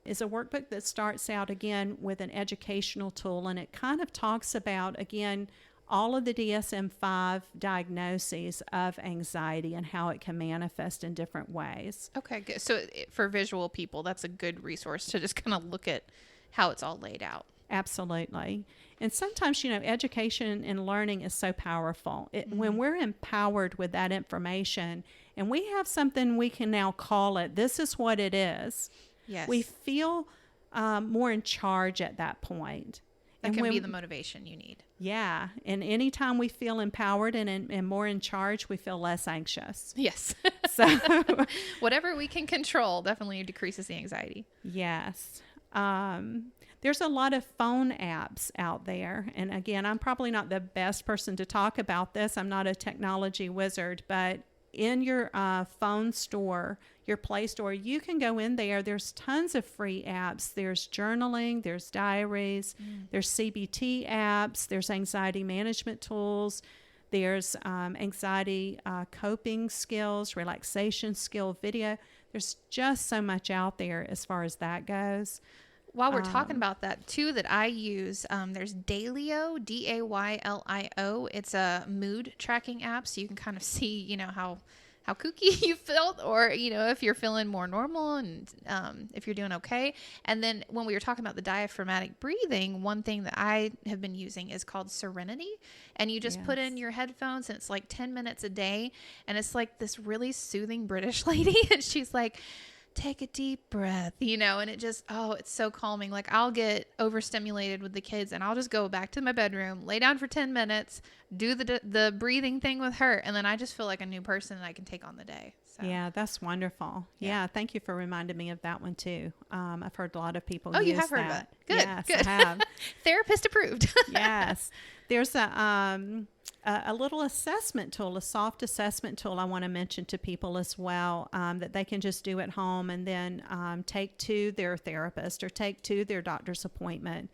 Is a workbook that starts out, again, with an educational tool, and it kind of talks about, again, all of the DSM-5 diagnoses of anxiety and how it can manifest in different ways. Okay, good. So for visual people, that's a good resource to just kind of look at how it's all laid out. Absolutely. And sometimes, education and learning is so powerful. When we're empowered with that information and we have something we can now call it, this is what it is, Yes. we feel more in charge at that point. That And can when, be the motivation you need. yeah. And anytime we feel empowered and more in charge, we feel less anxious. Yes. So, Whatever we can control definitely decreases the anxiety. yes. There's a lot of phone apps out there. And again, I'm probably not the best person to talk about this. I'm not a technology wizard, but in your phone store, your Play Store, you can go in there. There's tons of free apps. There's journaling, there's diaries, there's CBT apps, there's anxiety management tools, there's anxiety coping skills, relaxation skill video. There's just so much out there as far as that goes. While we're talking about that, too, that I use, there's Daylio, Daylio. It's a mood tracking app, so you can kind of see, how kooky you felt, or, if you're feeling more normal and if you're doing okay. And then when we were talking about the diaphragmatic breathing, one thing that I have been using is called Serenity. And you just put in your headphones, and it's like 10 minutes a day. And it's like this really soothing British lady. And she's like, take a deep breath, and it just, it's so calming. Like, I'll get overstimulated with the kids and I'll just go back to my bedroom, lay down for 10 minutes, do the breathing thing with her. And then I just feel like a new person and I can take on the day. So. Yeah, that's wonderful. Yeah. Thank you for reminding me of that one too. I've heard a lot of people use you have heard that. Good. Yes, Good. I have. Therapist approved. Yes. There's a little assessment tool, a soft assessment tool I want to mention to people as well, that they can just do at home and then take to their therapist or take to their doctor's appointment,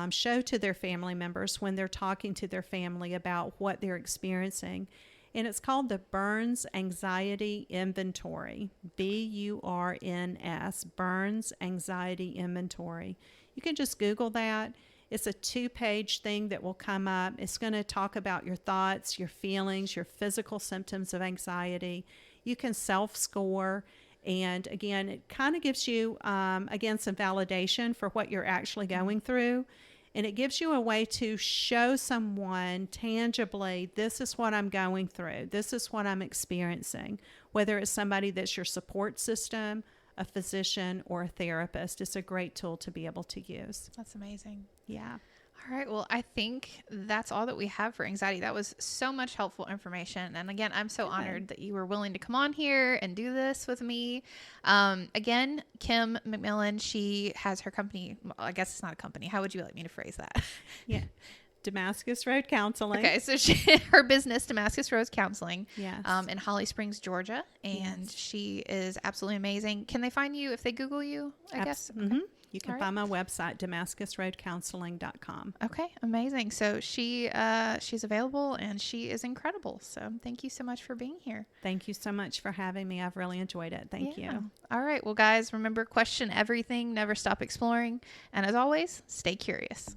show to their family members when they're talking to their family about what they're experiencing. And it's called the Burns Anxiety Inventory, BURNS, Burns Anxiety Inventory. You can just Google that. It's a 2-page thing that will come up. It's going to talk about your thoughts, your feelings, your physical symptoms of anxiety. You can self-score. And again, it kind of gives you, again, some validation for what you're actually going through. And it gives you a way to show someone tangibly, this is what I'm going through. This is what I'm experiencing. Whether it's somebody that's your support system, a physician, or a therapist, it's a great tool to be able to use. That's amazing. Yeah. All right. Well, I think that's all that we have for anxiety. That was so much helpful information. And again, I'm so honored that you were willing to come on here and do this with me. Again, Kim McMillan, she has her company. Well, I guess it's not a company. How would you like me to phrase that? Yeah. Damascus Road Counseling. Okay, so her business, Damascus Road Counseling, Yes. in Holly Springs, Georgia, and she is absolutely amazing. Can they find you if they Google you, I guess? Mm-hmm. You can All find my website, damascusroadcounseling.com. Okay, amazing. So she's available and she is incredible. So thank you so much for being here. Thank you so much for having me. I've really enjoyed it. Thank you. All right. Well, guys, remember, question everything, never stop exploring. And as always, stay curious.